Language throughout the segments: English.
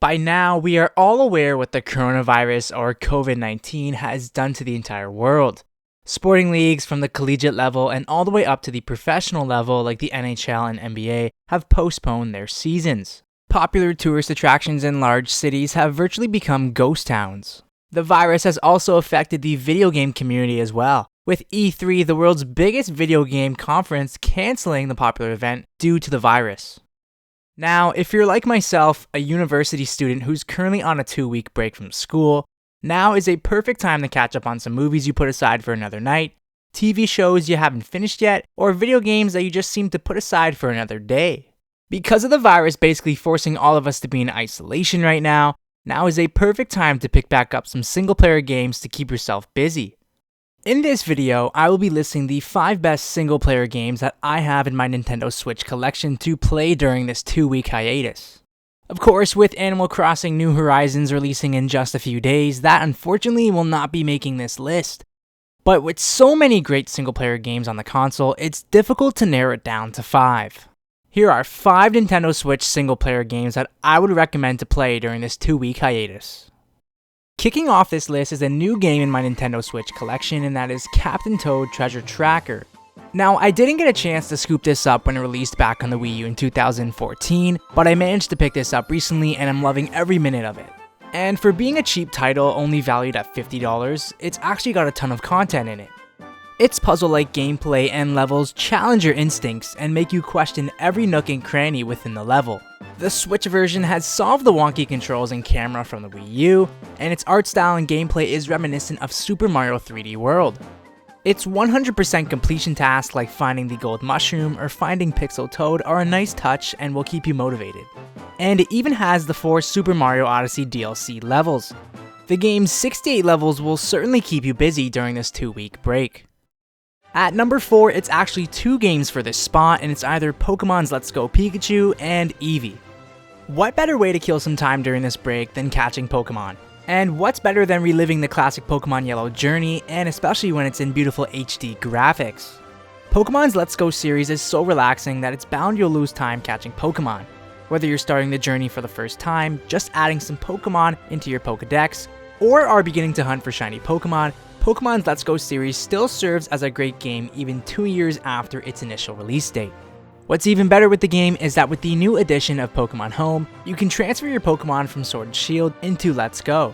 By now, we are all aware what the coronavirus or COVID-19 has done to the entire world. Sporting leagues from the collegiate level and all the way up to the professional level like the NHL and NBA have postponed their seasons. Popular tourist attractions in large cities have virtually become ghost towns. The virus has also affected the video game community as well, with E3, the world's biggest video game conference, canceling the popular event due to the virus. Now, if you're like myself, a university student who's currently on a 2-week break from school, now is a perfect time to catch up on some movies you put aside for another night, TV shows you haven't finished yet, or video games that you just seem to put aside for another day. Because of the virus basically forcing all of us to be in isolation right now is a perfect time to pick back up some single-player games to keep yourself busy. In this video, I will be listing the 5 best single-player games that I have in my Nintendo Switch collection to play during this 2-week hiatus. Of course, with Animal Crossing New Horizons releasing in just a few days, that unfortunately will not be making this list. But with so many great single-player games on the console, it's difficult to narrow it down to 5. Here are 5 Nintendo Switch single-player games that I would recommend to play during this 2-week hiatus. Kicking off this list is a new game in my Nintendo Switch collection, and that is Captain Toad Treasure Tracker. Now, I didn't get a chance to scoop this up when it released back on the Wii U in 2014, but I managed to pick this up recently and I'm loving every minute of it. And for being a cheap title only valued at $50, it's actually got a ton of content in it. Its puzzle-like gameplay and levels challenge your instincts and make you question every nook and cranny within the level. The Switch version has solved the wonky controls and camera from the Wii U, and its art style and gameplay is reminiscent of Super Mario 3D World. Its 100% completion tasks like finding the gold mushroom or finding Pixel Toad are a nice touch and will keep you motivated. And it even has the 4 Super Mario Odyssey DLC levels. The game's 68 levels will certainly keep you busy during this 2-week break. At number 4, it's actually 2 games for this spot, and it's either Pokemon's Let's Go Pikachu and Eevee. What better way to kill some time during this break than catching Pokemon? And what's better than reliving the classic Pokemon Yellow journey, and especially when it's in beautiful HD graphics? Pokemon's Let's Go series is so relaxing that it's bound you'll lose time catching Pokemon. Whether you're starting the journey for the first time, just adding some Pokemon into your Pokedex, or are beginning to hunt for shiny Pokemon, Pokemon's Let's Go series still serves as a great game even 2 years after its initial release date. What's even better with the game is that with the new edition of Pokemon Home, you can transfer your Pokemon from Sword and Shield into Let's Go.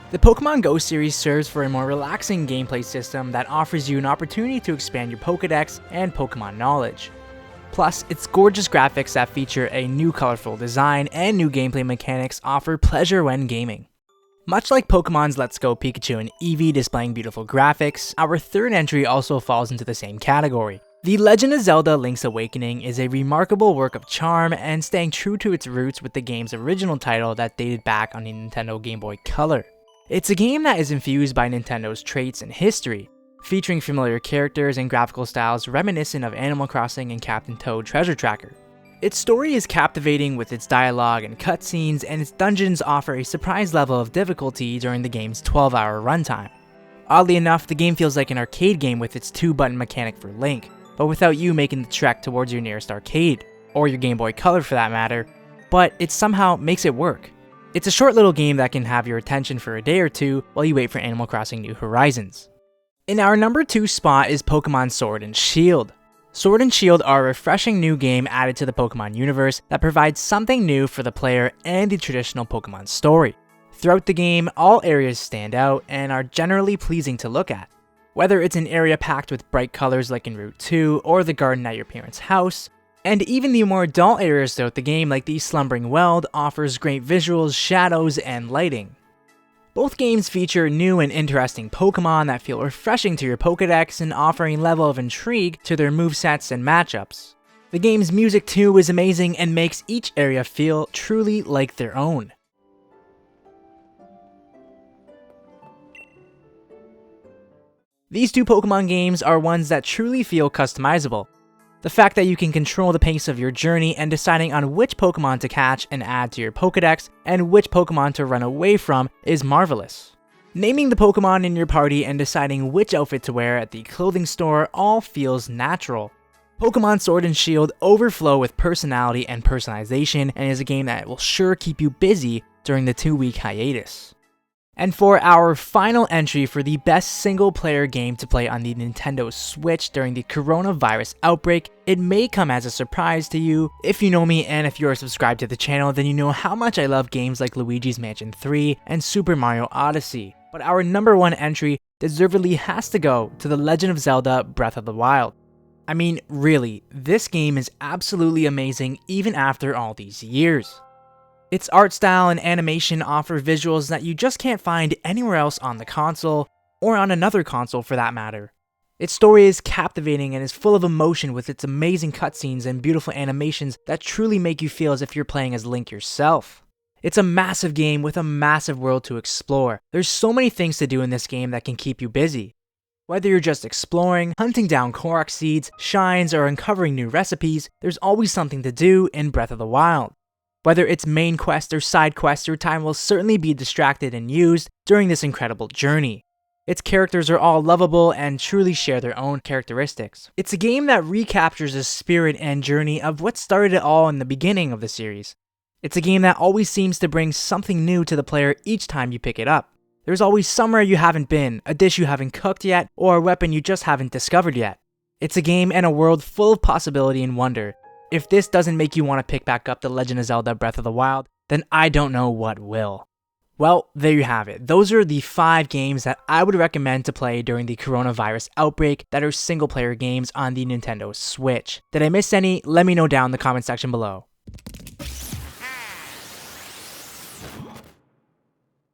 The Pokemon Go series serves for a more relaxing gameplay system that offers you an opportunity to expand your Pokedex and Pokemon knowledge. Plus, its gorgeous graphics that feature a new colorful design and new gameplay mechanics offer pleasure when gaming. Much like Pokemon's Let's Go Pikachu and Eevee displaying beautiful graphics, our third entry also falls into the same category. The Legend of Zelda Link's Awakening is a remarkable work of charm and staying true to its roots with the game's original title that dated back on the Nintendo Game Boy Color. It's a game that is infused by Nintendo's traits and history, featuring familiar characters and graphical styles reminiscent of Animal Crossing and Captain Toad Treasure Tracker. Its story is captivating with its dialogue and cutscenes, and its dungeons offer a surprise level of difficulty during the game's 12-hour runtime. Oddly enough, the game feels like an arcade game with its 2-button mechanic for Link, but without you making the trek towards your nearest arcade, or your Game Boy Color for that matter, but it somehow makes it work. It's a short little game that can have your attention for a day or two while you wait for Animal Crossing New Horizons. In our number 2 spot is Pokemon Sword and Shield. Sword and Shield are a refreshing new game added to the Pokemon universe that provides something new for the player and the traditional Pokemon story. Throughout the game, all areas stand out and are generally pleasing to look at. Whether it's an area packed with bright colors like in Route 2, or the garden at your parents' house, and even the more dull areas throughout the game like the Slumbering Weld offers great visuals, shadows, and lighting. Both games feature new and interesting Pokemon that feel refreshing to your Pokedex and offering a level of intrigue to their movesets and matchups. The game's music too is amazing and makes each area feel truly like their own. These 2 Pokemon games are ones that truly feel customizable. The fact that you can control the pace of your journey and deciding on which Pokemon to catch and add to your Pokedex and which Pokemon to run away from is marvelous. Naming the Pokemon in your party and deciding which outfit to wear at the clothing store all feels natural. Pokemon Sword and Shield overflow with personality and personalization and is a game that will sure keep you busy during the 2-week hiatus. And for our final entry for the best single-player game to play on the Nintendo Switch during the coronavirus outbreak, it may come as a surprise to you. If you know me and if you're subscribed to the channel, then you know how much I love games like Luigi's Mansion 3 and Super Mario Odyssey. But our number one entry deservedly has to go to The Legend of Zelda Breath of the Wild. I mean, really, this game is absolutely amazing even after all these years. Its art style and animation offer visuals that you just can't find anywhere else on the console, or on another console for that matter. Its story is captivating and is full of emotion with its amazing cutscenes and beautiful animations that truly make you feel as if you're playing as Link yourself. It's a massive game with a massive world to explore. There's so many things to do in this game that can keep you busy. Whether you're just exploring, hunting down Korok seeds, shines, or uncovering new recipes, there's always something to do in Breath of the Wild. Whether it's main quest or side quest, your time will certainly be distracted and used during this incredible journey. Its characters are all lovable and truly share their own characteristics. It's a game that recaptures the spirit and journey of what started it all in the beginning of the series. It's a game that always seems to bring something new to the player each time you pick it up. There's always somewhere you haven't been, a dish you haven't cooked yet, or a weapon you just haven't discovered yet. It's a game and a world full of possibility and wonder. If this doesn't make you want to pick back up The Legend of Zelda Breath of the Wild, then I don't know what will. Well, there you have it. Those are the 5 games that I would recommend to play during the coronavirus outbreak that are single-player games on the Nintendo Switch. Did I miss any? Let me know down in the comment section below.